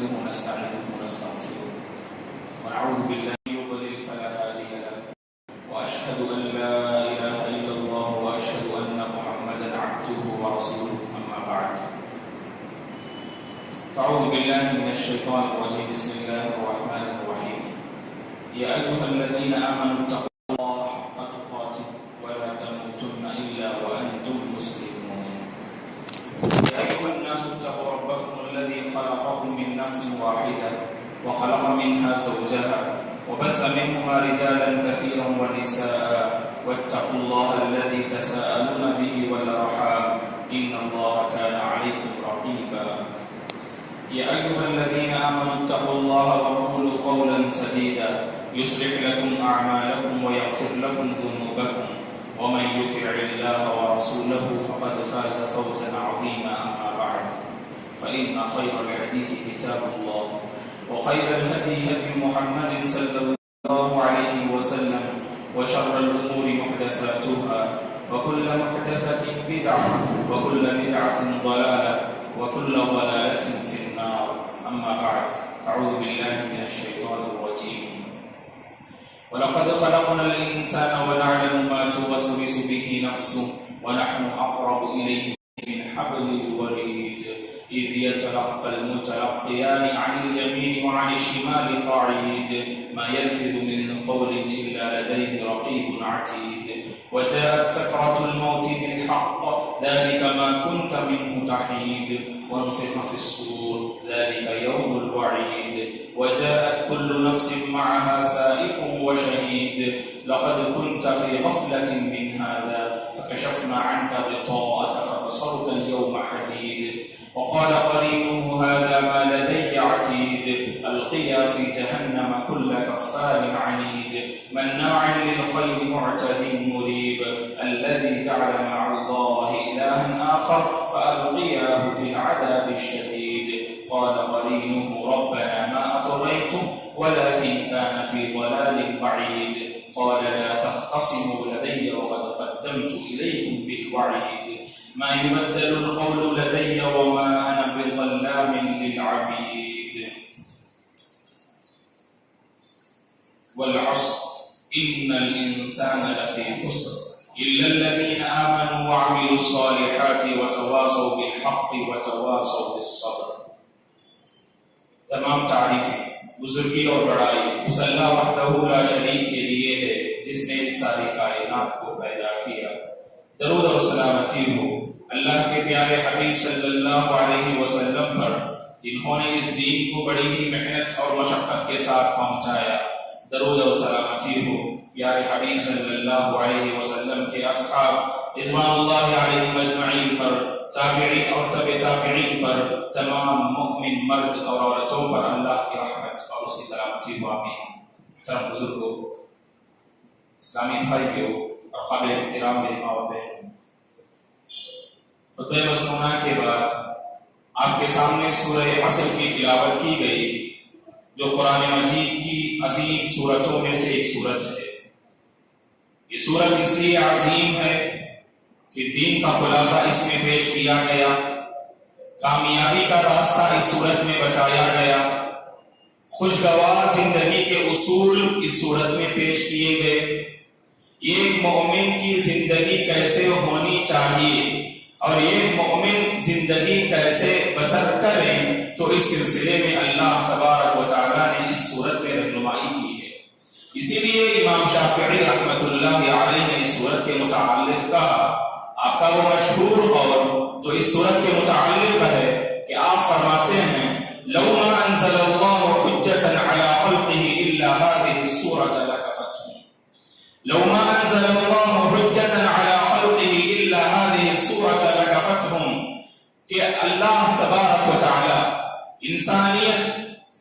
نحمده ونستعينه ونستغفره ونعوذ بالله من يضلل فلا هادي له وأشهد أن لا إله إلا الله وأشهد أن محمدا عبده ورسوله أما بعد فأعوذ بالله من الشيطان الرجيم بسم الله الرحمن الرحيم يا أيها الذين آمنوا اتقوا الله حق تقاته ولا تموتن إلا وأنتم مسلمون يا أيها الناس اتقوا ربكم الذي خلقكم من نفس واحدة وخلق منها زوجها وبث منهما رجالا كثيرا ونساء واتقوا الله الذي تساءلون به والأرحام إن الله كان عليكم رقيبا يا أيها الذين آمنوا اتقوا الله وقولوا قولا سديدا يصلح لكم أعمالكم ويغفر لكم ذنوبكم ومن يطع الله ورسوله فقد فاز فوزا عظيما أما بعد فإن خير الحديث كتاب الله وخير الهدي هدي محمد صلى الله عليه وسلم وشر الأمور محدثاتها وكل محدثة بدعة وكل بدعة ضلالة وكل ضلالة في النار أما بعد أعوذ بالله من الشيطان الرجيم ولقد خلقنا الإنسان ونعلم ما توسوس به نفسه ونحن أقرب إليه من حبل الوريد إذ يتلقى المتلقيان عن اليمين وعن الشمال قعيد ما يلفظ من قول إلا لديه رقيب عتيد وجاءت سكرة الموت بالحق ذلك ما كنت منه تحيد ونفخ في الصور ذلك يوم الوعيد وجاءت كل نفس معها سائق وشهيد لقد كنت في غفلة من هذا فكشفنا عنك غطاءك فبصرك اليوم حديد وقال قرينه هذا ما لدي عتيد ألقيا في جهنم كل كفار عنيد مناع للخير معتد مريب الذي جعل مع الله إلها آخر فألقياه في العذاب الشديد قال قرينه ربنا ما أطغيته ولكن كان في ضلال بعيد قال لا تختصموا لدي وقد قدمت إليكم بالوعيد ما يبدل القول لدي وما أنا بظلام للعبيد والعصر إن الإنسان لفي خسر إلا الذين آمنوا وعملوا الصالحات وتواصوا بالحق وتواصوا بالصبر. تمام تعریفیں بزرگی اور بڑائی اس اللہ وحدہ لا شریک کے لیے ہے جس نے اس ساری کائنات کو پیدا کیا. درود و سلامتی ہو اللہ کے پیارے حبیب صلی اللہ علیہ وسلم پر جنہوں نے اس دین کو بڑی ہی محنت اور مشقت کے ساتھ پہنچایا. درود و سلامتی ہو پیارے حبیب صلی اللہ علیہ وسلم کے اصحاب رضوان اللہ علیہم اجمعین پر، تابعین اور تبع تابعین پر، تمام مؤمن مرد اور عورتوں پر اللہ کی رحمت اور اس کی سلامتی ہو. آمین. محترم بزرگوں، اسلامی بھائیوں اور قابل احترام میری ماں و بہن، خطبہ مسنونہ کے بعد آپ کے سامنے سورہ عصر کی تلاوت کی گئی جو قرآن مجید کی عظیم سورتوں میں سے ایک سورت ہے. یہ سورت اس لیے عظیم ہے کہ دین کا خلاصہ اس میں پیش کیا گیا، کامیابی کا راستہ اس سورت میں بتایا گیا، خوشگوار زندگی کے اصول اس سورت میں پیش کیے گئے. ایک مومن کی زندگی کیسے ہونی چاہیے اور ایک مومن زندگی کیسے بسر کرے تو اس سلسلے میں اللہ تبارک و تعالیٰ نے اس سورت میں رہنمائی کی ہے. اسی لیے امام شافعی رحمۃ اللہ علیہ نے اس سورت کے متعلق کہا، آپ کا وہ مشہور قول جو اس سورت کے متعلق ہے کہ آپ فرماتے ہیں لو ما انزل اللہ حجۃ علی خلقہ الا هذه السورۃ لکفتهم. لو ما انزل اللہ حجۃ علی خلقہ الا هذه السورۃ لکفتهم کہ اللہ تبارک و تعالی انسانیت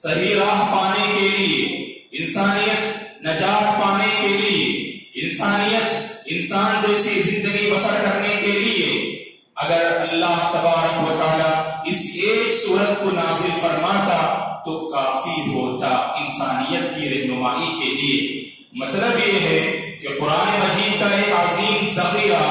صحیح راہ پانے کے لیے، انسانیت نجات پانے کے لیے، انسان جیسی زندگی بسر کرنے کے لیے اگر اللہ تبارک و تعالی اس ایک سورت کو نازل فرماتا تو کافی ہوتا انسانیت کی رہنمائی کے لیے. مطلب یہ ہے کہ قرآن مجید کا ایک عظیم ذخیرہ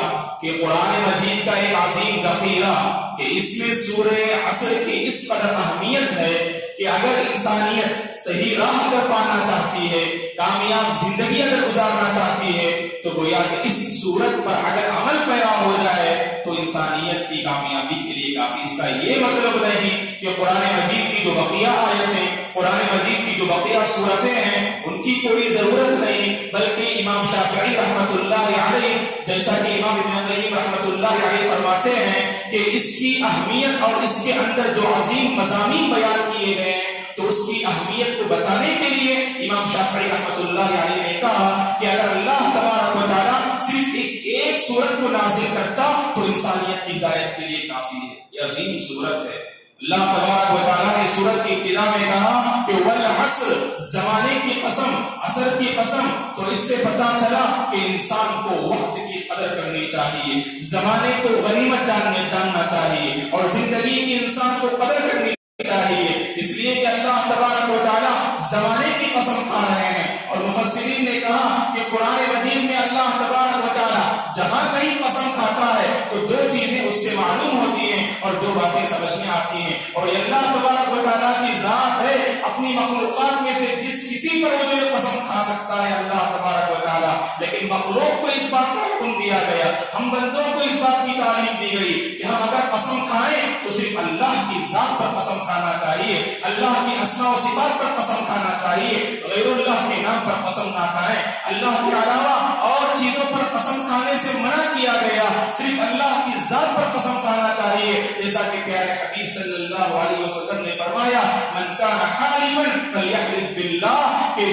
کہ اس میں سورہ عصر کی اس قدر اہمیت ہے کہ اگر انسانیت صحیح راہ پر پانا چاہتی ہے، کامیاب زندگی اگر گزارنا چاہتی ہے، تو گویا کہ اس صورت پر اگر عمل پیرا ہو جائے تو انسانیت کی کامیابی کے لیے کافی۔ اس کا یہ مطلب نہیں کہ قرآن مجید کی جو بقیہ آیتیں، قرآن مجید کی جو بقیہ صورتیں ہیں ان کی کوئی ضرورت نہیں، بلکہ امام شافعی رحمۃ اللہ علیہ، جیسا کہ امام ابن قیم رحمۃ اللہ علیہ فرماتے ہیں کہ اس کی اہمیت اور اس کے اندر جو عظیم مضامین بیان کیے گئے ہیں، تو اس کی اہمیت کو بتانے کے لیے امام شافعی رحمۃ اللہ علیہ نے کہا کہ اگر اللہ تبارک و تعالیٰ صرف اس ایک سورت کو نازل کرتا تو انسانیت کی ہدایت کے لیے کافی ہے۔ یہ عظیم سورت ہے۔ اللہ تبارک و تعالیٰ نے سورت کی ابتدا میں کہا کہ والعصر، زمانے کی قسم، عصر کی قسم، تو اس سے پتا چلا کہ انسان کو وقت کی قدر کرنی چاہیے، زمانے کو غنیمت جاننا چاہیے، اور زندگی کی انسان کو قدر کرنی چاہیے، اس لیے کہ اللہ تبارک و تعالیٰ زمانے کی قسم کھا رہے ہیں۔ اور مفسرین نے کہا کہ قرآن مجید میں اللہ تبارک و تعالیٰ جہاں کہیں قسم کھاتا ہے تو دو چیزیں اس سے معلوم ہوتی ہیں اور دو باتیں سمجھ میں آتی ہیں، اور یہ اللہ تبارک و تعالیٰ کی ذات ہے۔ اپنی مخلوقات میں سے جس کسی پر وہ جو قسم کھا سکتا ہے اللہ تبارک و تعالیٰ، لیکن مخلوق کو اس بات کا حکم دیا گیا، ہم بندوں کو اس بات کی تعلیم دی گئی کہ ہم اگر قسم کھائیں تو صرف اللہ کی ذات پر قسم کھانا چاہیے، اللہ کی اسماء و صفات پر قسم کھانا چاہیے، غیر اللہ کے نام پر قسم نہ کھائیں۔ اللہ کے علاوہ اور چیزوں پر قسم کھانے سے منع کیا گیا، صرف اللہ کی ذات پر قسم کھانا چاہیے، جیسا کہ پیارے حبیب صلی اللہ علیہ وسلم نے فرمایا من کان حالفا فلیحلف باللہ، کہ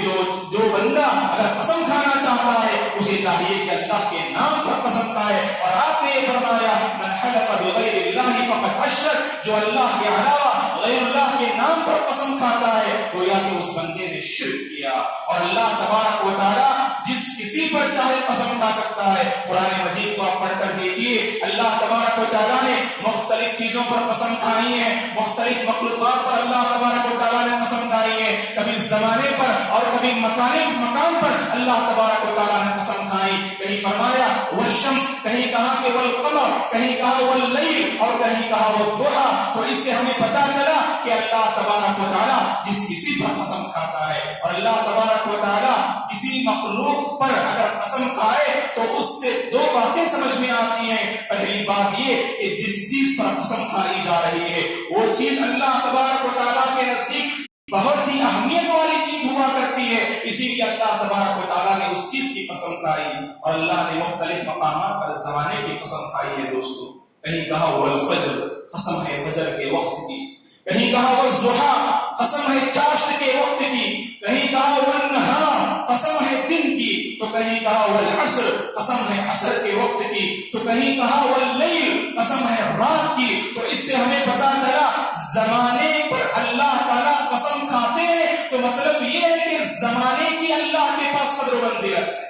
جو بندہ اگر قسم کھانا چاہتا ہے اسے چاہیے کہ اللہ کے نام پر قسم کھائے، اور آپ نے یہ فرمایا من حلف بغیر اللہ فقد اشرک، جو اللہ کے علاوہ غیر اللہ کے نام پر قسم کھاتا ہے گویا کہ اس بندے نے شرک کیا۔ اور اللہ تبارک و تعالیٰ جس کسی پر چاہے قسم کھا سکتا ہے۔ قرآن مجید کو آپ پڑھ کر دیکھیے، اللہ تبارک و تعالیٰ نے مختلف چیزوں پر قسم کھائی ہے، مختلف مخلوقات پر اللہ تبارک و تعالیٰ نے قسم کھائی ہے، کبھی زمانے پر اور کبھی مکان پر اللہ تبارک و تعالیٰ نے قسم کھائی۔ کہیں فرمایا والشمس، کہیں کہا کہ والقمر، کہیں کہا واللیل، اور کہیں کہا والضحیٰ۔ تو اس سے ہمیں پتا چلا کہ اللہ تبارک و تعالیٰ جس کسی پر قسم کھاتا ہے، اور اللہ تبارک و تعالیٰ کسی مخلوق پر اگر قسم کھائے تو اس سے دو باتیں سمجھ میں آتی ہیں۔ پہلی بات یہ کہ جس چیز پر قسم کھائی جا رہی ہے وہ چیز اللہ تبارک و تعالیٰ کے نزدیک بہت ہی اہمیت والی چیز ہوا کرتی ہے، اسی لیے اللہ تبارک و تعالیٰ نے اس چیز کی قسم کھائی، اور اللہ نے مختلف مقامات پر زمانے کی قسم کھائی ہے دوستو۔ کہیں کہا والفجر، قسم ہے فجر کے وقت کی، کہیں کہا والضحیٰ، قسم ہے چاشت کے وقت کی، کہیں کہا والنہار، قسم ہے دن کی، تو کہیں کہا والعصر، قسم ہے عصر کے وقت کی، تو کہیں کہا واللیل، قسم ہے رات کی۔ تو اس سے ہمیں پتا چلا زمانے پر اللہ تعالیٰ قسم کھاتے ہیں تو مطلب یہ ہے کہ زمانے کی اللہ کے پاس قدر و منزلت ہے،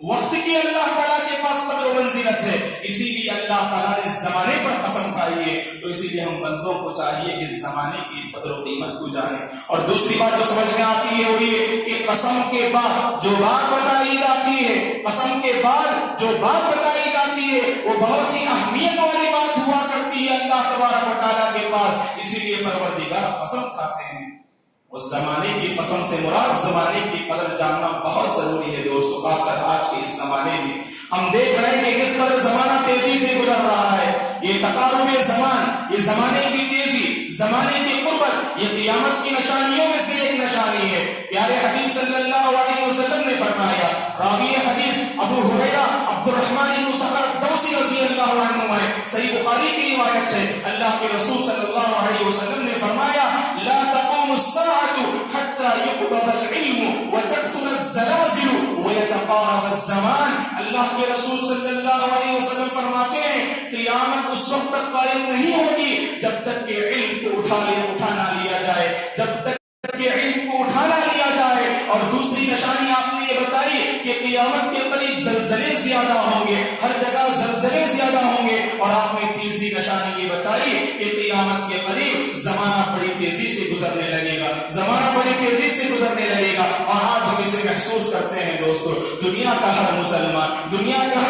وقت کی اللہ تعالیٰ کے پاس قدر و منزلت ہے، اسی لیے اللہ تعالیٰ نے زمانے پر قسم کھائی ہے۔ تو اسی لیے ہم بندوں کو چاہیے کہ زمانے کی قدر و قیمت کو جانیں۔ اور دوسری بات جو سمجھ میں آتی ہے وہ یہ کہ قسم کے بعد جو بات بتائی جاتی ہے، قسم کے بعد جو بات بتائی جاتی ہے وہ بہت ہی اہمیت والی بات ہوا کرتی ہے اللہ تبارک و تعالیٰ کے پاس، اسی لیے پروردگار قسم کھاتے ہیں۔ اس زمانے کی قسم سے مراد زمانے کی قدر جاننا بہت ضروری ہے دوستو، خاص کر آج کے اس زمانے میں ہم دیکھ رہے ہیں کہ کس قدر زمانہ تیزی سے گزر رہا ہے۔ یہ تقارب زمان، یہ زمانے کی تیزی، زمانے کی قربت، یہ قیامت کی نشانیوں میں سے ایک نشانی ہے۔ پیارے حبیب صلی اللہ علیہ وسلم نے فرمایا، راوی حدیث ابو ہریرہ عبد الرحمن بن صخر الدوسی رضی اللہ عنہ ہے، صحیح بخاری کی روایت ہے، اللہ کے رسول صلی اللہ علیہ وسلم نے فرمایا لا تقوم الساعة حتى يقبض العلم وتكثر الزلازل ويتقارب الزمان۔ اللہ کے رسول صلی اللہ علیہ وسلم فرماتے ہیں قیامت اس وقت تک قائم نہیں ہوگی جب تک کہ علم کو اٹھا نہ لیا جائے، جب تک کہ علم کو اٹھا نہ لیا جائے۔ اور دوسری نشانی آپ نے یہ بتائی کہ قیامت کے قریب زلزلے زیادہ ہوں گے، ہر جگہ زلزلے زیادہ ہوں گے، اور آپ نے تیسری نشانی یہ بتائی کہ قیامت کے قریب زمانہ بڑی تیزی سے گزرنے لگے گا، زمانہ بڑی تیزی سے گزرنے لگے گا۔ اور آج ہم اسے محسوس محسوس کرتے ہیں دوستو. دنیا کا ہر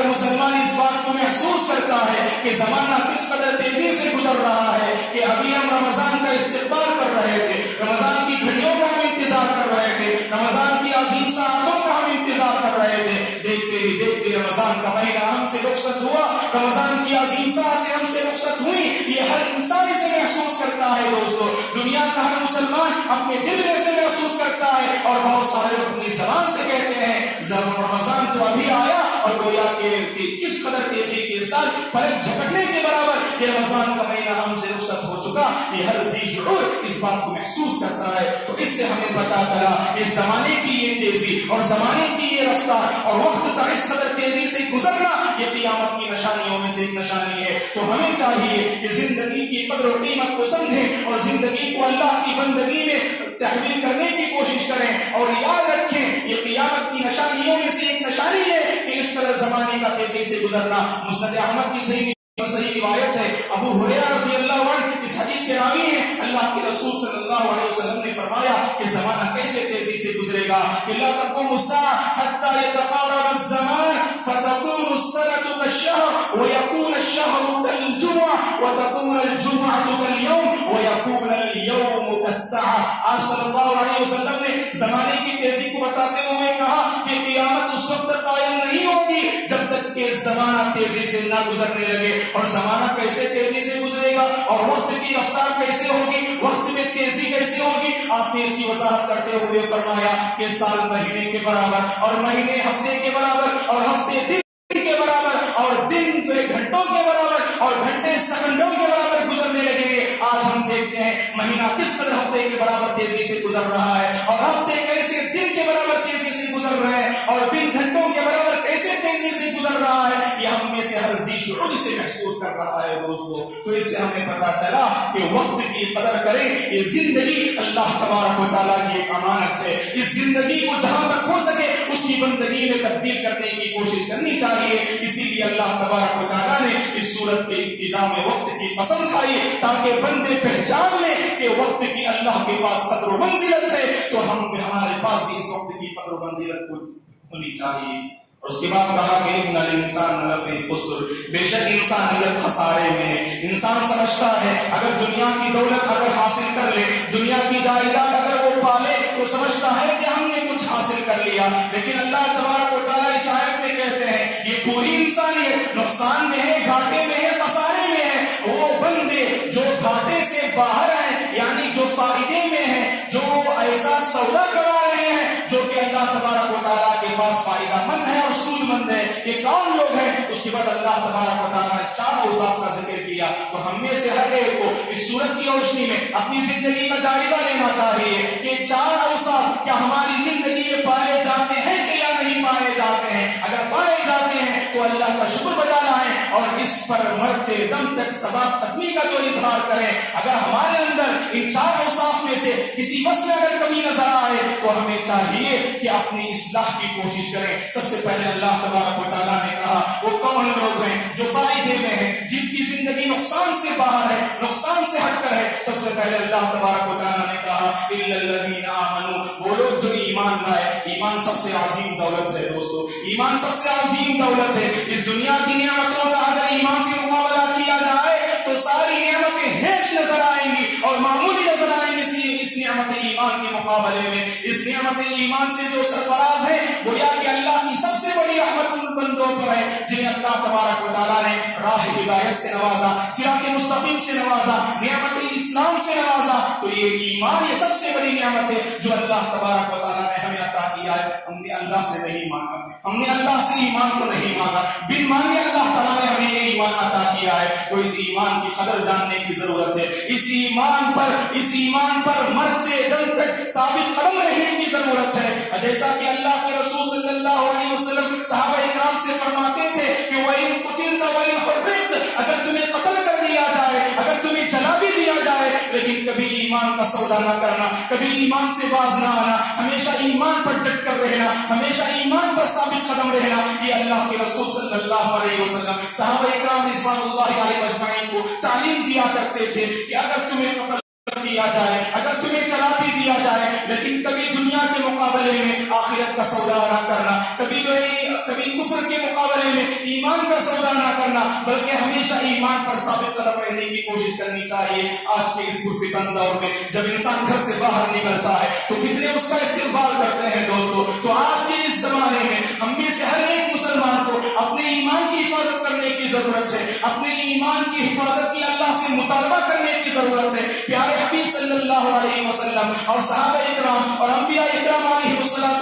مسلمان اس بات کو محسوس کرتا ہے کہ زمانہ کس قدر تیزی سے گزر رہا ہے کہ ابھی ہم رمضان کا استقبال کر رہے تھے, رمضان کی گھڑیوں کا ہم انتظار کر رہے تھے, رمضان کی عظیم ساعتوں کا ہم انتظار کر رہے تھے. دیکھتے ہی دیکھتے رمضان کا مہینہ ہم سے رخصت ہوا, رمضان کی عظیم ساعتیں ہم سے رخصت ہوئی. یہ ہر انسان اسے محسوس کرتا ہے دوستو. دنیا کا ہر مسلمان اپنے دل میں سے محسوس کرتا ہے, اور بہت سارے لوگ اپنی زبان سے کہتے ہیں رمضان تو ابھی آیا, اور گویا کہ کس قدر تیزی کے ساتھ پلک جھپکنے کے برابر یہ رمضان کا مہینہ ہم سے رخصت ہو چکا. یہ ہر ذی شعور اس بات کو محسوس کرتا ہے. تو اس سے ہمیں پتا چلا اس زمانے کی یہ تیزی اور زمانے کی یہ رفتار اور وقت کا اس قدر تیزی سے گزرنا یہ قیامت کی نشانیوں میں سے ایک نشانی ہے. تو ہمیں چاہیے کہ زندگی کی قدر و قیمت کو سمجھیں اور زندگی کو اللہ کی بندگی میں تحویل کرنے کی کوشش کریں, اور یاد رکھیں یہ قیامت کی نشانیوں میں سے ایک نشانی ہے کہ اس قدر زمانے کا تیزی سے گزرنا. مسند احمد کی صحیح روایت ہے, ابو ہریرہ رضی اللہ عنہ اس حدیث کے راوی ہیں, اللہ کے رسول صلی اللہ علیہ وسلم نے فرمایا کہ زمانہ کیسے تیزی سے گزرے گا. لا تقوم الساعة حتى يتقارب الزمان فتكون السنة كالشهر ويكون الشهر كالجمعة وتكون الجمعة كاليوم ويكون اليوم كالساعة. آپ صلی اللہ علیہ وسلم نے زمانے کی تیزی کو بتاتے ہوئے کہا کہ قیامت اس وقت تک قائم نہیں ہوگی جب تک کہ زمانہ تیزی سے نہ گزرنے لگے. اور زمانہ کیسے تیزی سے گزرے گا اور وقت کی رفتار کیسے ہوگی, وقت میں تیزی کیسے ہوگی, آپ نے اس کی وضاحت کرتے ہوئے فرمایا کہ سال مہینے کے برابر اور مہینے ہفتے کے برابر اور ہفتے دن کے برابر اور دن گھنٹوں کے برابر اور گھنٹے سیکنڈوں کے برابر گزرنے لگیں گے. آج ہم دیکھتے ہیں مہینہ کس قدر ہفتے کے برابر تیزی سے گزر رہا ہے, اور ہفتے کیسے دن کے برابر تیزی سے گزر رہے ہیں, اور دن گھنٹوں کے برابر کیسے تیزی سے گزر رہا ہے. یہ ہم میں سے ہر ذی شعور سے محسوس کر رہا ہے دوستو. تو اس سے ہمیں پتا چلا کہ وقت کی قدر کریں. یہ زندگی اللہ تبارک و تعالیٰ کی ایک امانت ہے. اس زندگی کو جہاں تک ہو سکے اس کی بندگی میں تبدیل کرنے کی کوشش کرنی چاہیے. اسی لیے اللہ تبارک و تعالیٰ نے اس سورت کے ابتدا میں وقت کی قسم کھائی تاکہ بندے پہچان لیں کہ وقت کی اللہ کے پاس قدر و منزلت ہے, تو ہمارے پاس بھی اس وقت کی قدر و منزلت ہونی چاہیے. اور اس کے بعد کہا کہ ان الانسان لفی خسر, بے شک انسانیت خسارے میں ہے. انسان سمجھتا ہے اگر دنیا کی دولت اگر حاصل کر لے, دنیا کی جائیداد اگر وہ پالے تو سمجھتا ہے کہ ہم نے کچھ حاصل کر لیا. لیکن اللہ تبارک و تعالیٰ اس آیت میں کہتے ہیں یہ پوری انسانیت نقصان میں ہے, گھاٹے میں ہے, خسارے میں ہے. وہ بندے جو گھاٹے سے باہر ہیں یعنی جو فائدے میں ہیں, جو ایسا سودا کرا رہے ہیں جو کہ اللہ تبارک و تعالیٰ کے پاس فائدہ مند ہے اور سود مند ہے, یہ کون لوگ ہیں. اس کے بعد اللہ تبارک و تعالیٰ نے 4 اوصاف کا ذکر کیا. تو ہم میں سے ہر ایک کو اس سورت کی روشنی میں اپنی زندگی کا جائزہ لینا چاہیے کہ 4 اوصاف کیا ہماری زندگی میں پائے جاتے ہیں کہ یا نہیں پائے جاتے ہیں. اگر پائے جاتے ہیں تو اللہ کا شکر بجا لائیں اور اس پر مرتے دم تک تباہ قدمی کا جو اظہار کریں. اگر ہمارے اندر ان 4 اوصاف میں سے کسی وصف میں اگر کمی نظر آئے تو ہمیں چاہیے کہ اپنی اصلاح کی کوشش کریں. سب سے پہلے اللہ تبارک و تعالیٰ نے کہا وہ کون لوگ ہیں جو فائدے میں ہیں, جن کی زندگی نقصان سے باہر ہے, نقصان سے ہٹ کر ہے. سب سے پہلے اللہ تبارک و تعالیٰ نے کہا الا الذین آمنوا, وہ لوگ جو ایمان لائے. ایمان سب سے عظیم دولت ہے دوستو, ایمان سب سے عظیم دولت ہے. اس دنیا کی نعمتوں کا اگر ایمان سے مقابلہ کیا جائے تو ساری نعمتیں ہیش نظر آئیں گی اور معمولی نظر آئیں گی اس نعمت ایمان کے مقابلے میں. اس نعمت ایمان سے جو سرفراز ہے گویا کہ اللہ کی سب سے بڑی رحمت ان بندوں پر ہے جنہیں اللہ تبارک و تعالیٰ نے راہ ہدایت سے نوازا, صراط مستقیم سے نوازا, نعمت اسلام سے نوازا. تو یہ ایمان یہ سب سے بڑی نعمت ہے جو اللہ تبارک و تعالیٰ نے ہمیں عطا کیا ہے. ہم نے اللہ سے نہیں مانگا, ہم نے اللہ سے ایمان کو نہیں مانگا, بن مانگے اللہ تعالیٰ نے ہمیں یہ ایمان عطا کیا ہے. تو اس ایمان کی قدر جاننے کی ضرورت ہے. اس ایمان پر مرتے دم تک ثابت قدم رہنے کی ضرورت ہے. جیسا کہ اللہ کے رسول صلی اللہ علیہ وسلم صحابہ اکرام سے فرماتے تھے کہ وَإِن قُتِلْتَ وَإِنْ حُرِّقْتَ, اگر تمہیں قتل کر دیا جائے, اگر تمہیں جلا بھی دیا جائے, لیکن کبھی ایمان کا سودا نہ کرنا, کبھی ایمان سے باز نہ آنا, ہمیشہ ایمان پر ڈٹ کر رہنا, ہمیشہ ایمان پر ثابت قدم رہنا. یہ اللہ کے رسول صلی اللہ علیہ وسلم صحابہ اکرام رضوان اللہ علیہ اجمعین کو تعلیم دیا کرتے تھے کہ اگر تمہیں قتل کیا جائے, اگر تمہیں چلا بھی دیا جائے, لیکن کبھی دنیا کے مقابلے میں آخرت کا سودا نہ کرنا، کبھی کفر کے مقابلے میں ایمان کا سودا نہ کرنا، بلکہ ہمیشہ ایمان پر ثابت قدم رہنے کی کوشش کرنی چاہیے۔ آج کے اس پرفتن دور میں جب انسان گھر سے باہر نکلتا ہے تو فتنے اس کا استقبال کرتے ہیں دوستو۔ تو آج کے اس زمانے میں ہم میں سے ہر ایک مسلمان کو اپنے ایمان کی حفاظت کرنے کی ضرورت ہے، اپنے ایمان کی حفاظت کی اللہ سے مطالبہ کرنے کی ضرورت ہے۔ پیارے حبیب صلی اللہ علیہ وسلم اور صحابہ اکرام اور انبیاء اکرام علیہ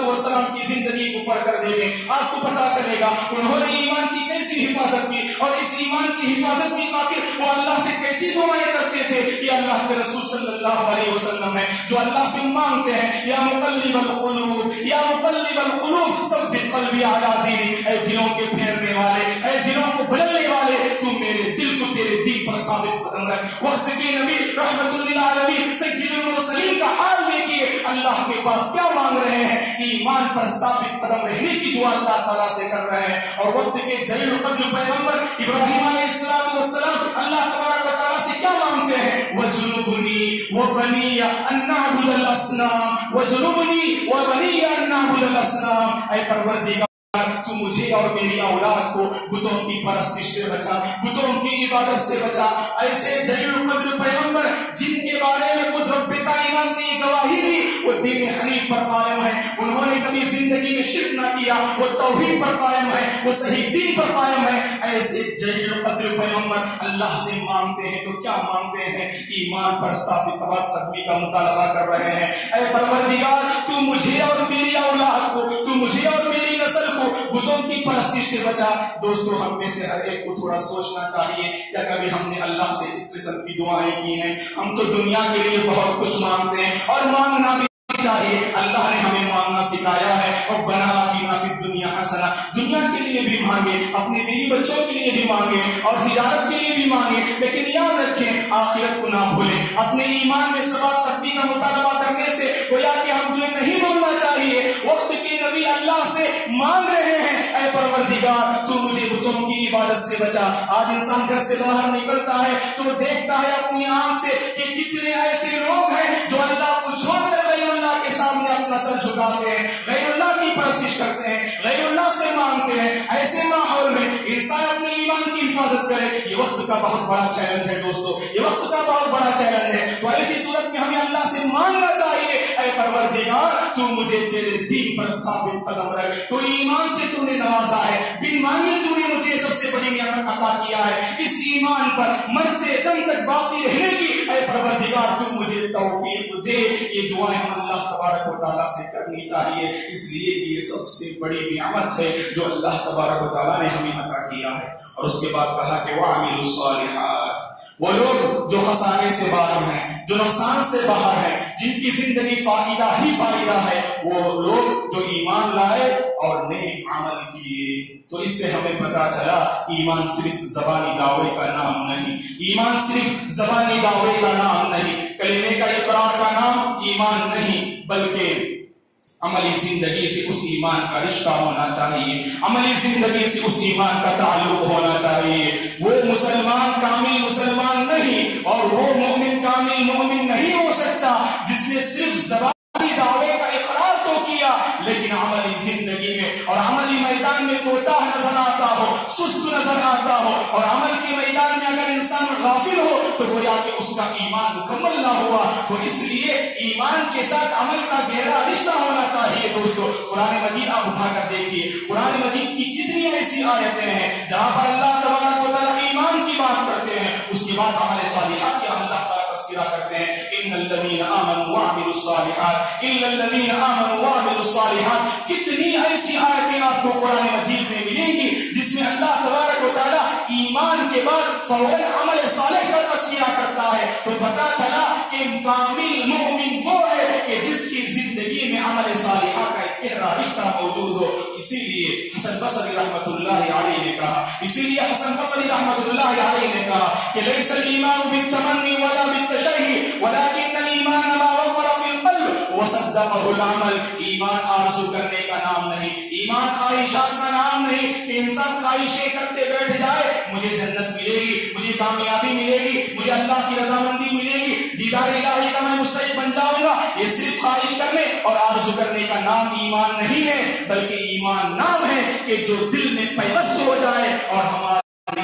السلام کی زندگی کو پڑھ کر دیکھیں، آپ کو پتا چلے گا انہوں نے ایمان کی کیسی حفاظت کی، اور اس ایمان کی حفاظت کی خاطر وہ اللہ سے کیسی دعائیں کرتے تھے۔ یہ اللہ کے رسول صلی اللہ علیہ وسلم ہے جو اللہ سے مانگتے ہیں، یا مقلب القلوب یا مقلب القلوب ثبت قلبی علی دینک، اے دلوں کے پھیرنے والے، اے دلوں کو بدلنے والے، تو میرے دل کو تیرے دین پر ثابت قدم رکھ۔ وقت کے نبی رحمت للعالمین سید المرسلین کا حال دیکھیے، اللہ کے پاس کیا مانگ رہے ہیں؟ ایمان پر ثابت قدم رہنے کی دعا اللہ تعالیٰ سے کر رہے ہیں۔ اور وقت کے جلیل القدر پیغمبر ابراہیم علیہ السلام اللہ تبارک و تعالیٰ سے کیا مانگتے ہیں؟ وَجُنُبْنِي وَبَنِيَّ أَن نَّعْبُدَ الْأَصْنَامَ وَجُنُبْنِي وَبَنِيَّ أَن نَّعْبُدَ الْأَصْنَامَ، اے پروردگار تو مجھے اور میری اولاد کو بتوں کی پرستش سے بچا، بتوں کی عبادت سے بچا۔ ایسے جلیل القدر پیغمبر جن کے بارے میں خود رب کائنات نے گواہی دی وہ دین حنیف پر قائم ہے، انہوں نے کبھی زندگی میں شرک نہ کیا، وہ توحید پر قائم ہے، وہ صحیح دین پر قائم ہے۔ ایسے جلیل القدر پیغمبر اللہ سے مانگتے ہیں تو کیا مانگتے ہیں؟ ایمان پر ثابت قدمی کا مطالبہ کر رہے ہیں۔ اے پروردگار تو مجھے اور میری اولاد کو، تو مجھے اور میری نسل کو بتوں کی پرستش سے بچا۔ دوستو ہم میں سے ہر ایک کو تھوڑا سوچنا چاہیے، کیا کبھی ہم نے اللہ سے اس قسم کی دعائیں کی ہیں؟ ہم تو دنیا کے لیے بہت کچھ مانگتے ہیں اور مانگنا بھی چاہیے، اللہ نے ہمیں مانگنا سکھایا ہے۔ اور بنا آتینا فی الدنیا حسنہ، دنیا کے لیے بھی مانگے، اپنے بیوی بچوں کے لیے بھی مانگے اور تجارت کے لیے بھی مانگے، لیکن یاد رکھیں آخرت کو نہ بھولیں۔ اپنے ایمان میں ثبات قدمی کا مطالبہ کرنے سے گویا کہ ہم جو نہیں بولنا چاہیے، وقت کے نبی اللہ سے مانگ رہے ہیں، اے پروردگار تو مجھے بتوں کی عبادت سے بچا۔ آج انسان گھر سے باہر نکلتا ہے تو دیکھتا ہے اپنی آنکھ سے کہ کتنے ایسے لوگ ہیں جو اللہ کو چھوڑ کر غیر اللہ کے سامنے اپنا سر جھکاتے ہیں، غیر اللہ کی پرستش کرتے ہیں، غیر اللہ سے مانگتے ہیں۔ ایسے ماحول میں انسان اپنے ایمان کی حفاظت کرے، یہ وقت کا بہت بڑا چیلنج ہے دوستو، یہ وقت کا بہت بڑا چیلنج ہے۔ تو ایسی صورت میں ہمیں اللہ سے مانگنا چاہیے، اے پروردگار تو مجھے تیرے دین پر ثابت قدم رکھ، تو ایمان سے تو نے نوازا ہے، بن مانگے تو نے مجھے سب سے بڑی نعمت عطا کیا ہے، اس ایمان پر مرتے دم تک باقی رہنے کی اے پروردگار تو مجھے توفیق دے۔ یہ دعائیں ہم اللہ تبارک و تعالیٰ سے کرنی چاہیے، اس لیے کہ یہ سب سے بڑی نعمت ہے جو اللہ تبارک و تعالیٰ نے ہمیں عطا کیا ہے۔ اور اس کے بعد کہا کہ وَعَمِلُوا الصَّالِحَاتِ، وہ لوگ جو خسارے سے باہر ہیں، جو نقصان سے باہر ہیں، جن کی زندگی فائدہ ہی فائدہ ہے، وہ لوگ جو ایمان لائے اور نیک عمل کیے۔ تو اس سے ہمیں پتا چلا ایمان صرف زبانی دعوے کا نام نہیں، ایمان صرف زبانی دعوے کا نام نہیں، کلمے کا اقرار کا نام ایمان نہیں، بلکہ عملی زندگی سے اس ایمان کا رشتہ ہونا چاہیے، عملی زندگی سے اس ایمان کا تعلق ہونا چاہیے۔ وہ مسلمان کامل مسلمان نہیں اور وہ مومن کامل مومن نہیں ہو سکتا جس نے صرف زبانی دعوے کا اقرار تو کیا لیکن عملی زندگی میں اور عملی میدان میں کوتاہ نظر آتا ہو، سست نظر آتا ہو، اور عمل کے میدان میں اگر انسان غافل ہو تو گویا کہ اس کا ایمان مکمل نہ ہوا۔ تو اس لیے ایمان کے ساتھ عمل کا گہرا رشتہ ہونا چاہیے دوستو۔ قرآن مجید آپ اٹھا کر دیکھیے، قرآن مجید کی کتنی ایسی آیتیں ہیں جہاں پر اللہ تبارک و تعالیٰ ایمان کی بات کرتے ہیں، اس کے بعد عمل صالحہ کیا اللہ تعالیٰ تذکرہ کرتے ہیں، ان الذین آمنوا وعملوا الصالحات الا الذین آمنوا وعملوا الصالحات۔ کتنی ایسی آیتیں آپ کو قرآن مجید میں ملیں گی جس میں اللہ تبارک و تعالیٰ ایمان کے بعد فوراً عمل صالح کا تذکرہ کرتا ہے۔ تو پتا چلا کہ کامل مومن وہ ہے کہ جس کی زندگی میں عمل صالحہ کا ایک گہرا رشتہ موجود ہو۔ اسی لیے حسن بصری رحمۃ اللہ علیہ نے کہا، اسی لیے حسن بصری رحمۃ اللہ علیہ نے کہا کہ لیس الایمان بالتمنی ولا بالتشہی ولکن الایمان ما وقر فی القلب وصدقہ العمل۔ ایمان آرزو کرنے کا نام نہیں، ایمان خواہشات کا نام نہیں کہ انسان خواہشیں کرتے بیٹھ جائے، مجھے جنت ملے گی، مجھے کامیابی ملے گی، مجھے اللہ کی رضامندی ملے گی، دیدار الہی کا میں مستحق بن جاؤں گا۔ یہ صرف خواہش خواہش کرنے اور آرزو کرنے کا نام ایمان نہیں ہے، بلکہ ایمان نام ہے کہ جو دل میں پیوست ہو جائے اور ہمارے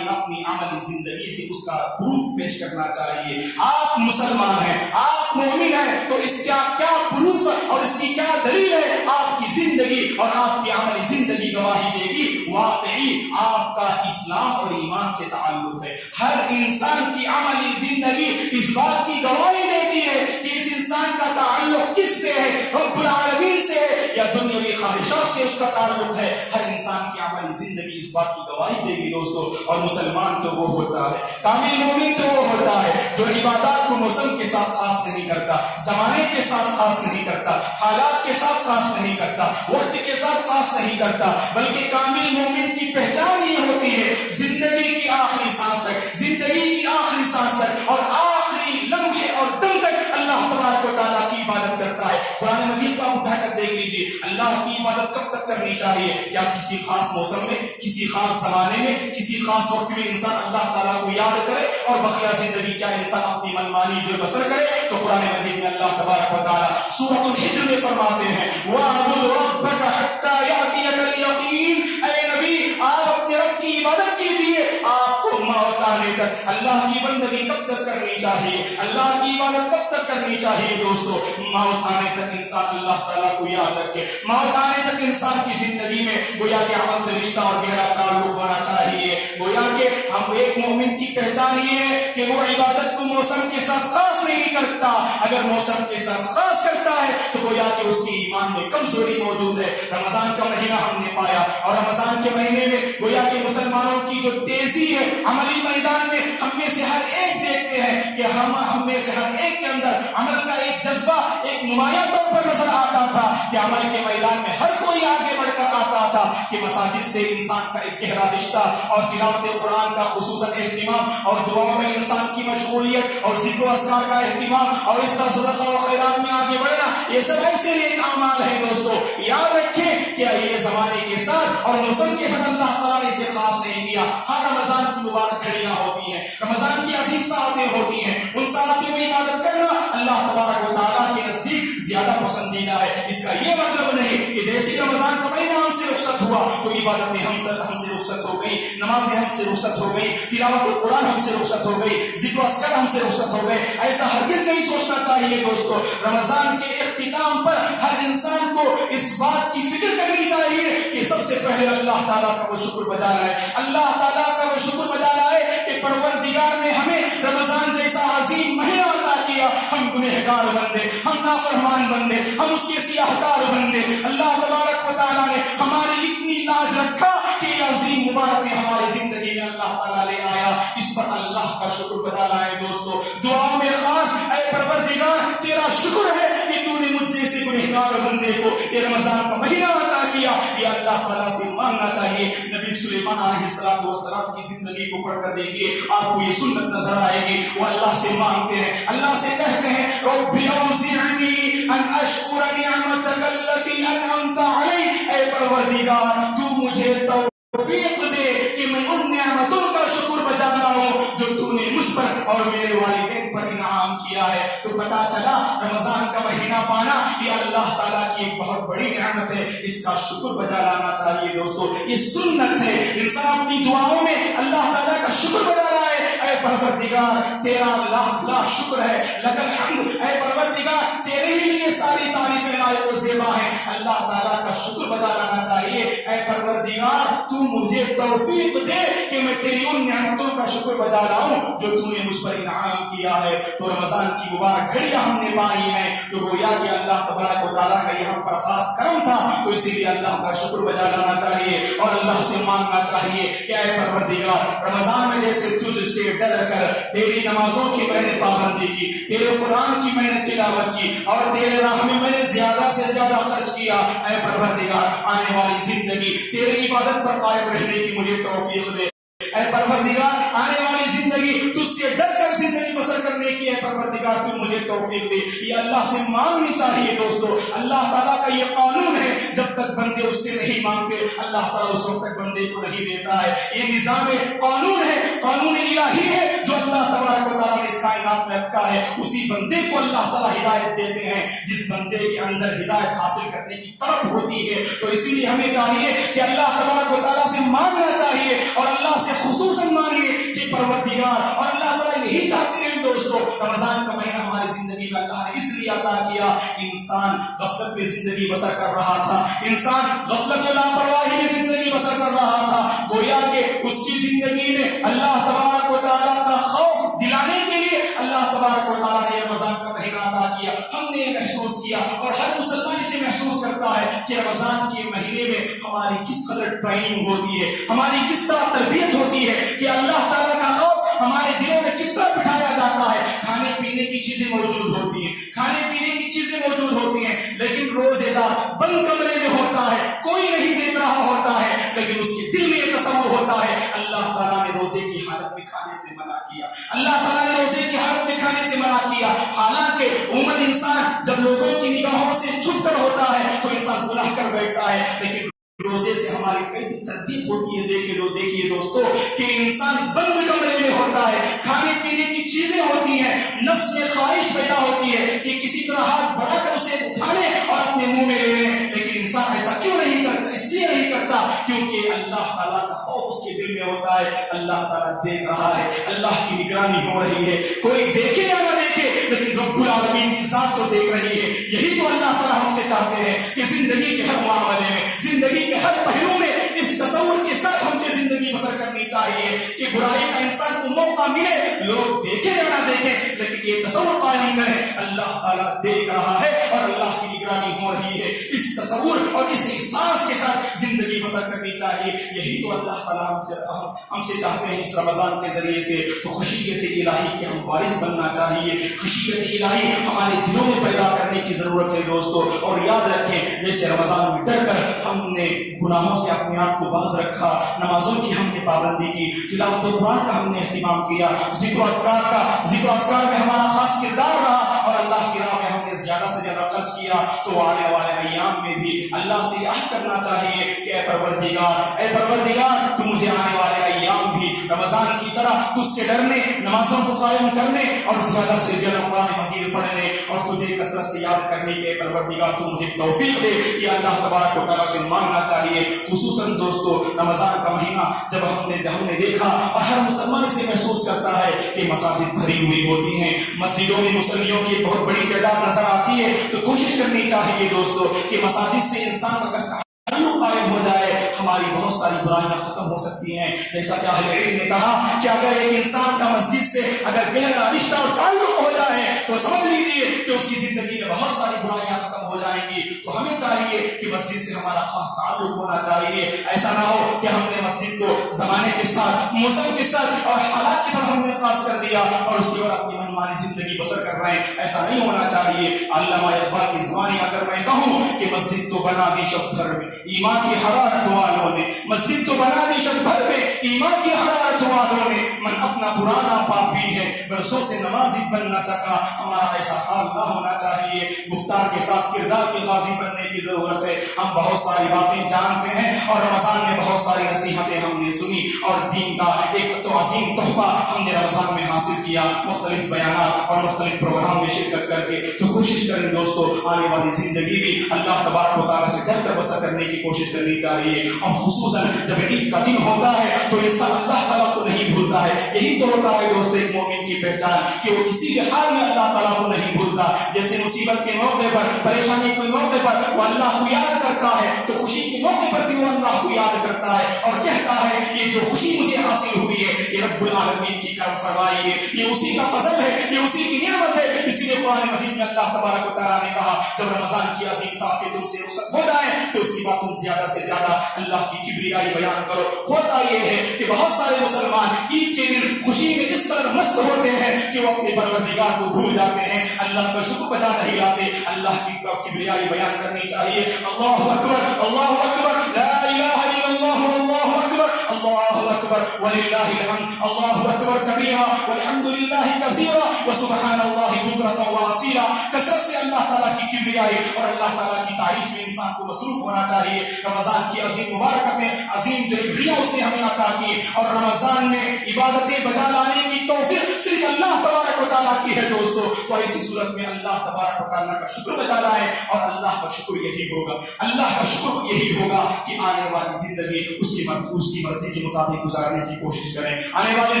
اپنی عملی زندگی سے اس کا پروف پیش کرنا چاہیے۔ آپ مسلمان ہیں، آپ مومن ہیں، تو اس کا کیا پروف اور اس کی کیا دلیل ہے؟ آپ کی زندگی اور آپ کی عملی زندگی گواہی دے گی واقعی آپ کا اسلام اور ایمان سے تعلق ہے۔ ہر انسان کی عملی زندگی اس بات کی گواہی دیتی ہے کہ اس انسان کا تعلق کس سے ہے، رب العالمین سے ہے یا دنیاوی خواہشات سے اس کا تعلق ہے۔ ہر انسان کی عملی زندگی اس بات کی گواہی دے گی دوستو۔ اور مسلمان تو وہ ہوتا ہے، کامل مومن تو وہ ہوتا ہے جو عبادات کو موسم کے ساتھ خاص نہیں کرتا، زمانے کے ساتھ خاص نہیں کرتا، حالات کے ساتھ خاص نہیں کرتا، وقت کے ساتھ خاص نہیں کرتا، بلکہ کامل مومن کی پہچان یہ ہوتی ہے زندگی کی آخری سانس تک، زندگی کی آخری سانس تک اور آخری لمحے اور دم تک اللہ تبارک و تعالیٰ کی عبادت کرتا ہے۔ قرآن مجید کو آپ اٹھا کر دیکھ لیجیے، اللہ کی عبادت کب تک کرنی چاہیے؟ کیا کسی خاص موسم میں، کسی خاص زمانے میں، کسی خاص وقت میں انسان اللہ تعالیٰ کو یاد کرے اور بقیہ زندگی کیا انسان اپنی منمانی جو بسر کرے؟ تو قرآن مجید میں اللہ تبارک و تعالیٰ سورۃ الحجر میں فرماتے ہیں وَاعْبُدْ رَبَّكَ حَتَّى يَأْتِيَكَ الْيَقِينُ۔ اے نبی آپ اپنے رب کی عبادت کیجیے، آپ کو موت آنے تک اللہ کی بندگی کب تک کرنی چاہیے؟ اللہ کی عبادت کب تک کرنی چاہیے دوستو؟ موت آنے تک انسان اللہ تعالیٰ کو یاد رکھے، موت آنے تک انسان کی زندگی میں گویا کہ عمل سے رشتہ اور گہرا تعلق ہونا چاہیے۔ گویا کہ ہم ایک مومن کی پہچان یہ ہے کہ وہ عبادت کو موسم کے ساتھ خاص نہیں کرتا، اگر موسم کے ساتھ خاص کرتا ہے تو گویا کہ اس کی ایمان میں کمزوری موجود ہے۔ رمضان کا مہینہ ہم نے پایا اور رمضان کے مہینے میں گویا کہ مسلمانوں کی جو تیزی ہے عملی میدان میں، ہم میں سے ہر ایک دیکھتے ہیں کہ ہم میں سے ہر ایک کے اندر عمل کا ایک جذبہ ایک نمایاں طور پر نظر آتا تھا کہ عمل کے میدان میں ہر کوئی آگے بڑھ کر آتا تھا کہ مساجد سے انسان کا ایک گہرا رشتہ اور تلاوت قرآن کا خصوصاً اہتمام اور دعاؤں میں انسان کی مشغولیت اور ذکر و اذکار کا اہتمام اور اس طرح صدقہ و خیرات میں آگے بڑھنا، یہ سب ایسے نیک اعمال ہیں دوستو۔ یاد رکھیں کہ یہ زمانے کے ساتھ اور موسم کے ساتھ اللہ تعالیٰ نے اسے خاص نہیں کیا۔ ہاں رمضان کی مبارک گھڑیاں ہوتی ہیں، رمضان کی عظیم ساعتیں ہوتی ہیں، ان ساعتوں میں عبادت کرنا اللہ تبارک و تعالیٰ کے نزدیک زیادہ پسندیدہ ہے۔ اس کا یہ مطلب نہیں کہ جیسے رمضان کا مہینہ ہم سے رخصت ہوا تو عبادتیں ہم سے رخصت ہو گئی، نمازیں ہم سے رخصت ہو گئی، تلاوت قرآن ہم سے رخصت ہو گئی، ذکر و اذکار ہم سے رخصت ہو گئے۔ ایسا ہرگز نہیں سوچنا چاہیے دوستو۔ رمضان کے اختتام پر ہر انسان کو اس بات کی فکر کرنی چاہیے کہ سب سے پہلے اللہ تعالیٰ کا وہ شکر بجا لائے، اللہ تعالیٰ کا وہ شکر بجا لائے کہ پروردگار نے ہمیں رمضان جیسا عظیم مہینہ عطا کیا۔ ہم گنہگار بندے، ہم نافرمان بندے، ہم اس کے سیاہکار بندے، اللہ تبارک و تعالیٰ نے ہماری اتنی لاج رکھا کہ یہ عظیم مبارک ہماری زندگی میں اللہ تعالیٰ لے آیا۔ اس پر اللہ کا شکر بجا لائے دوستو۔ دعاؤں میں خاص اے پروردگار تیرا شکر ہے کہ تو نے مجھ جیسے گنہگار بندے کو یہ رمضان کا مہینہ عطا کیا۔ یہ اللہ تعالیٰ سے مانگنا چاہیے۔ نبی سلیمان علیہ السلام کی زندگی کو پڑھ کر دیکھیے، آپ کو یہ سنت نظر آئے گی۔ وہ اللہ سے مانگتے ہیں، اللہ سے کہتے ہیں رب اوزعنی ان اشکر نعمتک التي انعمت علی۔ اے پروردگار تو مجھے توفیق دے کہ میں ان نعمتوں کا شکر بجا لاؤں جو تو نے مجھ پر اور میرے والدین پر انعام کیا ہے۔ تو پتا چلا رمضان کا مہینہ پانا یہ اللہ تعالیٰ کی ایک بہت بڑی نعمت ہے، اس کا شکر بجا لانا چاہیے دوستو۔ یہ سنت ہے، انسان اپنی دعاؤں میں اللہ تعالیٰ کا شکر بجا لائے۔ اے پروردگار تیرا لاکھ لاکھ شکر ہے، لک الحمد۔ اے پروردگار تیرے ہی لیے ساری تعریفیں لائق و زیبا ہیں، اللہ تعالیٰ کا شکر بجا لانا چاہیے۔ اے پروردگار تو مجھے توفیق دے کہ میں تیری ان نعمتوں کا شکر بجا لاؤں جو تو نے مجھ پر انعام کیا ہے۔ تو رمضان کی مبارک گھڑیاں ہم نے پائی ہیں تو گویا کہ اللہ تبارک و تعالیٰ کا یہ ہم پر خاص کرم تھا، تو اسی لیے اللہ کا شکر بجا لانا چاہیے اور اللہ سے مانگنا چاہیے کہ اے پروردگار رمضان میں جیسے تجھ سے ڈر کر تیری نمازوں کی میں نے پابندی کی، تیرے قرآن کی میں نے تلاوت کی اور تیرے راہ میں نے زیادہ سے زیادہ خرچ کیا، اے پروردگار آنے والی زندگی تیری عبادت پر قائم رہنے کی مجھے توفیق دے۔ اے پروردگار آنے والی زندگی تجھ سے ڈر کر زندگی بسر کرنے کی اے پروردگار تو مجھے توفیق دے۔ یہ اللہ سے مانگنی چاہیے دوستو۔ اللہ تعالیٰ کا یہ قانون ہے، جب تک بندے اس سے نہیں مانگتے اللہ تعالیٰ اس وقت تک بندے کو نہیں دیتا ہے. یہ نظام قانون ہے, قانون الہی ہے جو اللہ تبارک و تعالیٰ نے اس کائنات میں رکھا ہے. اسی بندے کو اللہ تعالیٰ ہدایت دیتے ہیں جس بندے کے اندر ہدایت حاصل کرنے کی طرف ہوتی ہے. تو اسی لیے ہمیں چاہیے کہ اللہ تبارک و تعالیٰ سے مانگنا چاہیے, اور اللہ سے خصوصاً مانگیے کہ پروردگار, اور اللہ تعالیٰ یہی چاہتے ہیں دوستو. رمضان کا مہینہ ہماری زندگی میں اللہ نے اس لیے عطا کیا, انسان غفلت میں زندگی بسر کر رہا تھا, انسان غفلت و لاپرواہی میں زندگی بسر کر رہا تھا. گویا کہ اس کی زندگی میں اللہ تبارک و تعالیٰ کا خوف دلانے کے لیے اللہ تبارک و تعالیٰ نے رمضان کا مہینہ عطا کیا. ہم نے یہ محسوس کیا, اور ہر مسلمان اسے محسوس کرتا ہے کہ رمضان کے مہینے میں ہماری کس قدر ٹریننگ ہوتی ہے, ہماری کس طرح تربیت ہوتی ہے, کہ اللہ تعالیٰ کا خوف ہمارے دلوں میں کس طرح بٹھایا جاتا ہے. کھانے پینے کی چیزیں موجود ہوتی ہیں, کھانے پینے کی چیزیں موجود ہوتی ہیں, لیکن روزے دار بند کمرے میں ہوتا ہے, کوئی نہیں دیکھ رہا ہوتا ہے, لیکن اس کے دل میں یہ تصور ہوتا ہے اللہ تعالیٰ نے روزے کی حالت میں کھانے سے منع کیا, اللہ تعالیٰ نے روزے کی حالت میں کھانے سے منع کیا. حالانکہ عموماً انسان جب لوگوں کی نگاہوں سے چھپ کر ہوتا ہے تو انسان گناہ کر بیٹھتا ہے, لیکن روزے سے ہماری کیسی تربیت ہوتی ہے. دیکھیے دوستو کہ انسان بند کمرے میں ہوتا ہے, کھانے پینے کی چیزیں ہوتی ہیں, نفس میں خواہش پیدا ہوتی ہے کہ کسی طرح ہاتھ بڑھا کر اسے اٹھا لے اور اپنے منہ میں لے لیں, لیکن انسان ایسا کیوں نہیں کرتا؟ اس لیے نہیں کرتا کیونکہ اللہ تعالیٰ کا خوف اس کے دل میں ہوتا ہے. اللہ تعالیٰ دیکھ رہا ہے, اللہ کی نگرانی ہو رہی ہے, کوئی دیکھے یا نہ دیکھے لیکن رب العالمین کی ذات تو دیکھ رہی ہے. یہی تو اللہ تعالیٰ ہم سے چاہتے ہیں کہ زندگی کے ہر معاملے میں, زندگی کے ہر پہلو میں اس تصور کے ساتھ ہم سے زندگی بسر کرنی چاہیے کہ برائی کا انسان کو موقع ملے, لوگ دیکھیں یا نہ دیکھیں, لیکن یہ تصور قائم کریں اللہ تعالیٰ دیکھ رہا ہے اور اللہ کی نگرانی ہو رہی ہے. اس تصور اور اس احساس کے ساتھ زندگی بسر کرنی چاہیے. یہی تو اللہ تعالیٰ ہم سے چاہتے ہیں اس رمضان کے ذریعے سے. تو خشیت الہی کے ہم وارث بننا چاہیے, خشیت الہی ہمارے دلوں میں پیدا کرنے کی ضرورت ہے دوستو. اور یاد رکھیں جیسے رمضان میں ڈر کر ہم نے گناہوں سے اپنے آپ کو باز رکھا, نمازوں کی ہم نے پابندی کی, تلاوت قرآن کا ہم نے اہتمام کیا, ذکر و اذکار میں ہمارا خاص کردار رہا, اور اللہ کی راہ میں ہم نے زیادہ سے زیادہ خرچ کیا, تو آنے والے ایام میں بھی اللہ سے عہد کرنا چاہیے کہ اے پروردگار تو مجھے آنے والے ایام بھی رمضان کی طرح تجھ سے ڈرنے, نمازوں کو قائم کرنے اور زیادہ سے زیادہ قرآن مجید پڑھنے اور تجھے کثرت سے یاد کرنے کے پروردگار تو مجھے توفیق دے. یہ اللہ تبارک و تعالیٰ سے مانگنا چاہیے. خصوصاً دوستو رمضان کا مہینہ جب ہم نے دیکھا, اور ہر مسلمان اسے محسوس کرتا ہے کہ مساجد بھری ہوئی ہوتی ہیں, مسجدوں میں مصلیوں کی بہت بڑی تعداد نظر آتی ہے, تو کوشش کرنی چاہیے دوستو کہ مساجد سے انسان اگر تعلق قائم ہو جائے ہماری بہت ساری برائیاں ختم ہو سکتی ہیں. جیسا کہ اہل علم نے کہا کہ اگر ایک انسان کا مسجد سے اگر گہرا رشتہ اور تعلق ہو جائے تو سمجھ لیجیے کہ اس کی زندگی میں بہت ساری برائیاں ختم ہو جائیں گی. تو ہمیں چاہیے کہ مسجد سے ہمارا خاص تعلق ہونا چاہیے. ایسا نہ ہو کہ ہم نے مسجد کو زمانے کے ساتھ, موسم کے ساتھ اور حالات کے ساتھ ہم نے خاص کر دیا اور اس کے بعد اپنی منمانی زندگی بسر کر رہے ہیں. ایسا نہیں ہونا چاہیے. علامہ اقبال کی زبانی اگر میں کہوں کہ مسجد تو بنا دی شب بھر میں ایمان کی حرارت والوں نے, مسجد تو بنا دی شب بھر میں ایمان کی حرارت والوں نے, من اپنا پرانا پاپی ہے برسوں سے نمازی بن نہ سکا. ہمارا ایسا حال نہ ہونا چاہیے. گفتار کے ساتھ کردار کے غازی بننے کی ضرورت ہے. ہم بہت ساری باتیں جانتے ہیں اور رمضان میں بہت ساری نصیحتیں ہم نے سنی, اور دین کا ایک تو عظیم تحفہ ہم نے رمضان میں حاصل کیا مختلف بیانات اور مختلف پروگرام میں شرکت کر کے. تو کوشش کریں دوستو آنے والی زندگی بھی اللہ تبارک و تعالیٰ سے ڈر کر بسر کرنے کی کوشش کرنی چاہیے. اور خصوصاً جب عید کا دن ہوتا ہے تو انسان اللہ تعالیٰ کو نہیں بھولتا ہے. یہی تو ہوتا ہے دوستو ایک مومن کی پہچان کہ وہ کسی بھی حال میں اللہ تعالیٰ کو نہیں بھولتا. جیسے مصیبت کے موقع پر, پریشانی کے موقع پر وہ اللہ کو یاد کرتا ہے, تو خوشی کے موقع پر بھی وہ اللہ کو یاد کرتا ہے اور کہتا ہے یہ جو خوشی مجھے حاصل ہوئی ہے یہ رب العالمین کی کرم فرمائی ہے, یہ اسی کا فضل ہے, یہ اسی کی نعمت ہے. اسی لیے قرآن مجید میں اللہ تبارک و تعالیٰ نے کہا جب رمضان کی عظیم ساعتیں تم سے رخصت ہو جائیں تو اس کی بات تم زیادہ سے زیادہ اللہ کی کبریائی بیان کرو. ہوتا یہ ہے کہ بہت سارے مسلمان عید کے دن خوشی میں اس قدر مست ہوتے ہیں کہ وہ اپنے پروردگار کو بھول جاتے ہیں, اللہ کا شکر بجا نہیں لاتے. اللہ کی کبریائی بیان کرنی چاہیے. اللہ اکبر, اللہ اکبر, لا الہ الا اللہ, اللہ اکبر, اللہ اکبر, وللہ الحمد، اللہ اکبر کبیرہ والحمد للہ کثیرا وسبحان اللہ بکرۃ واصیلا۔ کثرت سے اللہ تعالیٰ کی کبریائی اور اللہ تعالیٰ کی تعریف میں انسان کو مصروف ہونا چاہیے۔ رمضان کی عظیم مبارکتیں، عظیم جبریاں اس نے ہمیں عطا کی، اور رمضان میں عبادتیں بجا لانے کی توفیق صرف اللہ تبارک و تعالیٰ کی ہے دوستو۔ تو ایسی صورت میں اللہ تبارک و تعالیٰ کا شکر بجا لائیں، اور اللہ کا شکر یہی ہوگا، اللہ کا شکر یہی ہوگا کہ آنے والی زندگی اس کی مرضی کے مطابق گزارنے کی کوشش کریں، آنے والی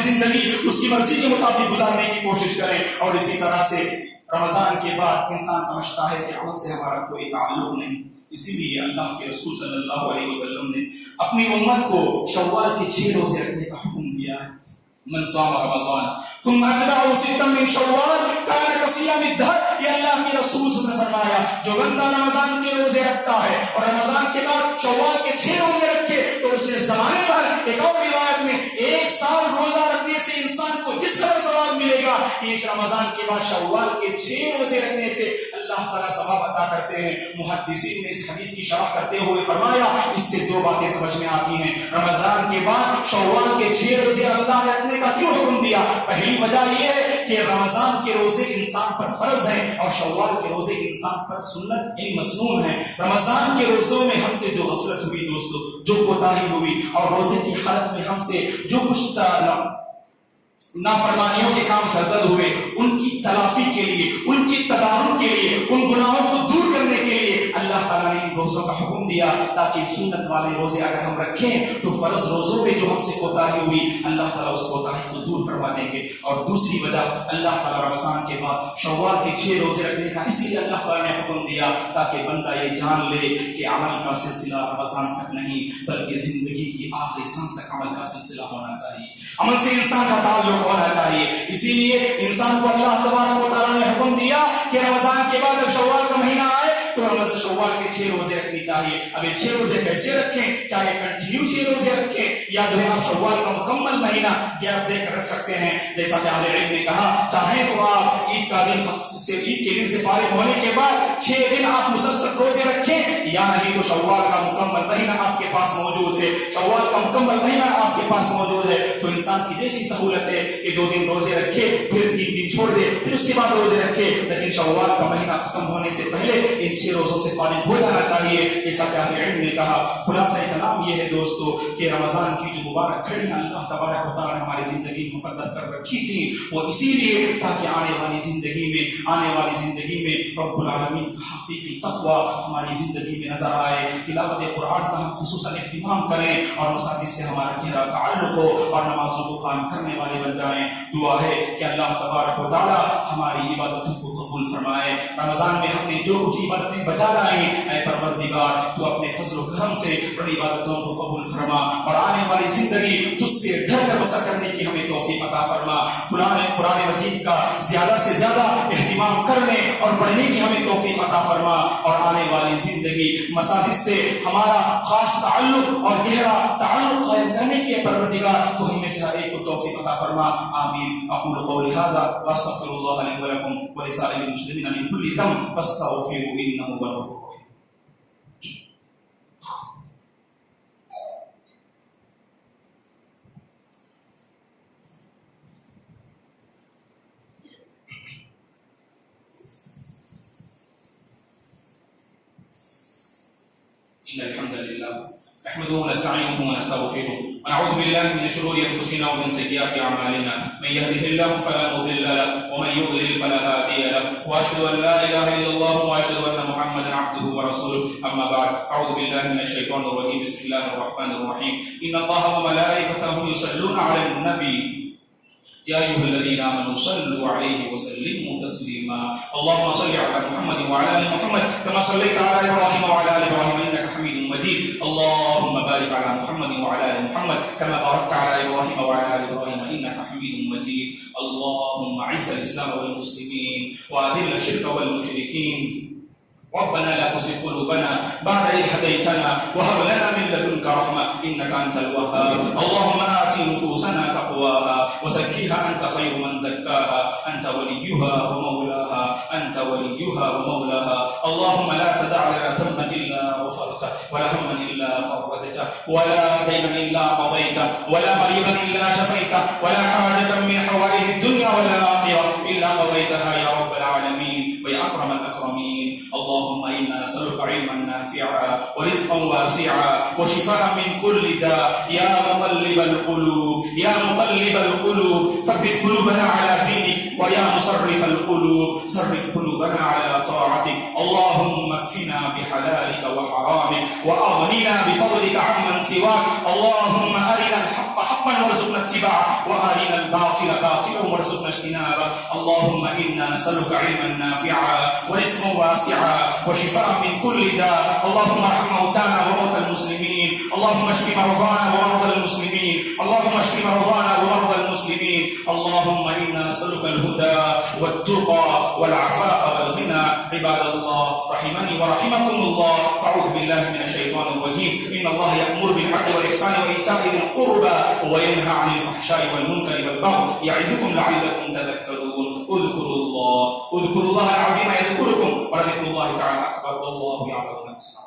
زندگی اس کی مرضی کے مطابق گزارنے کی کوشش کریں۔ اور اسی طرح سے رمضان کے بعد انسان سمجھتا ہے کہ عمل سے ہمارا کوئی تعلق نہیں، اسی لیے اللہ کے رسول صلی اللہ علیہ وسلم نے اپنی امت کو شوال کے 6 روزے رکھنے کا حکم دیا ہے۔ من صام رمضان ثم اتبعه ستا من شوال كان كصيام الدهر، یہ اللہ کے رسول صلی اللہ علیہ وسلم نے فرمایا جو بندہ رمضان کے روزے رکھتا ہے اور رمضان کے بعد شوال کے 6 روزے رکھے تو اس نے زمانے بھر، ایک اور روایت میں 1 سال روزہ رکھنے سے انسان کو جس طرح ثواب ملے گا، اس رمضان کے بعد شوال کے 6 روزے رکھنے سے اللہ تعالیٰ ثواب عطا کرتے ہیں۔ محدثین نے اس حدیث کی شرح کرتے ہوئے فرمایا اس سے 2 باتیں سمجھ میں آتی ہیں۔ رمضان کے بعد شوال کے 6 روزے اللہ نے رکھنے کا کیوں حکم دیا؟ پہلی وجہ یہ ہے کہ رمضان کے روزے انسان پر فرض ہیں اور شوال کے روزے انسان پر سنت یعنی مسنون ہیں۔ رمضان کے روزوں میں ہم سے جو غفلت ہوئی دوستو، جو کوتاہی ہوئی، اور روزے کی حالت میں ہم سے جو کچھ نافرمانیوں کے کام سرزد ہوئے، ان کی تلافی کے لیے، ان کی تدارک کے لیے، ان گناہوں کو دور کرنے کے لیے اللہ تعالیٰ نے ان روزوں کا حکم دیا تاکہ سنت والے روزے اگر ہم رکھیں تو فرض روزوں میں جو ہم سے کوتاہی ہوئی اللہ تعالیٰ اس کوتاہی کو دور فرما دیں گے۔ اور دوسری وجہ اللہ تعالیٰ رمضان کے بعد شوال کے 6 روزے رکھنے کا اس لیے اللہ تعالیٰ نے حکم دیا تاکہ بندہ یہ جان لے کہ عمل کا سلسلہ رمضان تک نہیں بلکہ زندگی کی آخری سانس تک عمل کا سلسلہ ہونا چاہیے، عمل سے انسان کا تعلق ہونا چاہیے۔ اسی لیے انسان کو اللہ تبارک و تعالیٰ نے حکم دیا کہ رمضان کے بعد جب شوال کا مہینہ آئے تو رمضان شوال کے 6 روزے رکھنی چاہیے۔ اب یہ 6 روزے کیسے رکھیں؟ کیا یہ کنٹینیو 6 روزے رکھیں یا جو ہے آپ شوال کا مکمل مہینہ گیپ دے کر رکھ سکتے ہیں؟ جیسا کہ اہل علم نے کہا چاہیں تو آپ عید کے دن سے فارغ ہونے کے بعد 6 دن آپ مسلسل روزے رکھیں، یا نہیں تو شوال کا مکمل مہینہ آپ کے پاس موجود ہے، شوال کا مکمل مہینہ آپ کے پاس موجود ہے تو انسان کی جیسی سہولت ہے کہ 2 دن روزے رکھے پھر 3 دن چھوڑ دے پھر اس کے بعد روزے رکھے، لیکن شوال کا مہینہ ختم ہونے سے پہلے ان 6 روزوں سے فارغ ہو جانا چاہیے۔ جیسا کہ اہل علم نے کہا خلاصہ کلام یہ ہے دوستو کہ رمضان کی جو مبارک گھڑیاں اللہ تبارک و تعالیٰ نے ہماری زندگی میں مقدر کر رکھی تھی وہ اسی لیے تاکہ آنے والی زندگی میں رب العالمین کا حقیقی تقوی ہماری زندگی میں نظر آئے، تلاوت قرآن کا ہم خصوصاً اہتمام کریں اور مساجد سے ہمارا گہرا تعلق ہو اور نمازوں کو قائم کرنے والے بن جائیں۔ دعا ہے کہ اللہ تبارک و تعالیٰ ہماری عبادتوں کو قبول فرمائے۔ رمضان میں ہم نے جو کچھ عبادتیں بچا لائیں اے پروردگار تو اپنے فضل و کرم سے ان عبادتوں کو قبول فرما اور آنے والی زندگی تجھ سے ڈر کر بسر کرنے کی ہمیں توفیق عطا فرما۔ قرآن مجید کا زیادہ سے زیادہ اہتمام کرنے اور پڑھنے کی ہمیں توفیق عطا فرما اور آنے والی زندگی مساجد سے ہمارا خاص تعلق اور گہرا تعلق قائم کرنے کی پروردگار تو ہم میں سے ہر ایک کو توفیق عطا فرما۔ آمین۔ اقول قولی هذا واستغفر الله لي ولكم ولسائر المسلمين من كل ذنب فاستغفروه انه هو الغفور الرحيم۔ إن الحمد لله نحمده ونستعينه ونستغفره ونعوذ بالله من شرور أنفسنا ومن سيئات أعمالنا من يهده الله فلا مضل له ومن يضلل فلا هادي له وأشهد أن لا إله إلا الله وأشهد أن محمدا عبده ورسوله أما بعد أعوذ بالله من الشيطان الرجيم بسم الله الرحمن الرحيم إن الله وملائكته يصلون على النبي يا أيها الذين آمنوا صلوا عليه وسلموا تسليما اللهم صل على محمد وعلى آل محمد كما صليت على إبراهيم وعلى آل إبراهيم إنك حميد مجيد اللهم بارك على محمد وعلى آل محمد كما باركت على إبراهيم وعلى آل إبراهيم إنك حميد مجيد اللهم أعز الإسلام والمسلمين وأذل الشرك والمشركين ربنا لا تزغ قلوبنا بعد إذ هديتنا وهب لنا من لدنك رحمة إنك أنت الوهاب اللهم آت نفوسنا تقواها وزكها أنت خير من زكاها أنت وليها ومولاها اللهم لا تدع لنا ذنبا إلا غفرته ولا هما إلا فرجته ولا دينا إلا قضيته ولا مريضا إلا شفيته ولا حاجة من حوائج الدنيا والآخرة إلا قضيتها يا رب العالمين ويا أكرم الأكرمين. اللهم إنا نسألك علما نافعا ورزقا واسعا وشفاء من كل داء. يا مقلب القلوب يا مقلب القلوب ثبت قلوبنا على دينك، ويا مصرف القلوب صرف قلوبنا على طاعتك. اللهم اكفنا بحلالك وحرامك وأغننا بفضلك عمن سواك. اللهم أرنا الحق حقا وارزقنا اتباعه وأرنا الباطل باطلا وارزقنا اجتنابه. اللهم إنا نسألك علما نافعا ورزقا واسعا وشفاء من كل داء. اللهم ارحم موتانا وموتى المسلمين. اللهم اشف مرضانا ومرضى المسلمين. اللهم اشف مرضانا ومرضى المسلمين. اللهم إنا نسألك الهدى والتقى والعفاف والغنى. عباد الله رحمني ورحمكم الله، فاعوذ بالله من الشيطان الرجيم. إن الله يأمر بالعدل والإحسان وإيتاء ذي القربى وينهى عن الفحشاء والمنكر والبغي يعظكم لعلكم تذكرون. اذكروا الله العظيم يذكركم ولذكر الله تعالى أكبر والله يعلم ما تصنعون.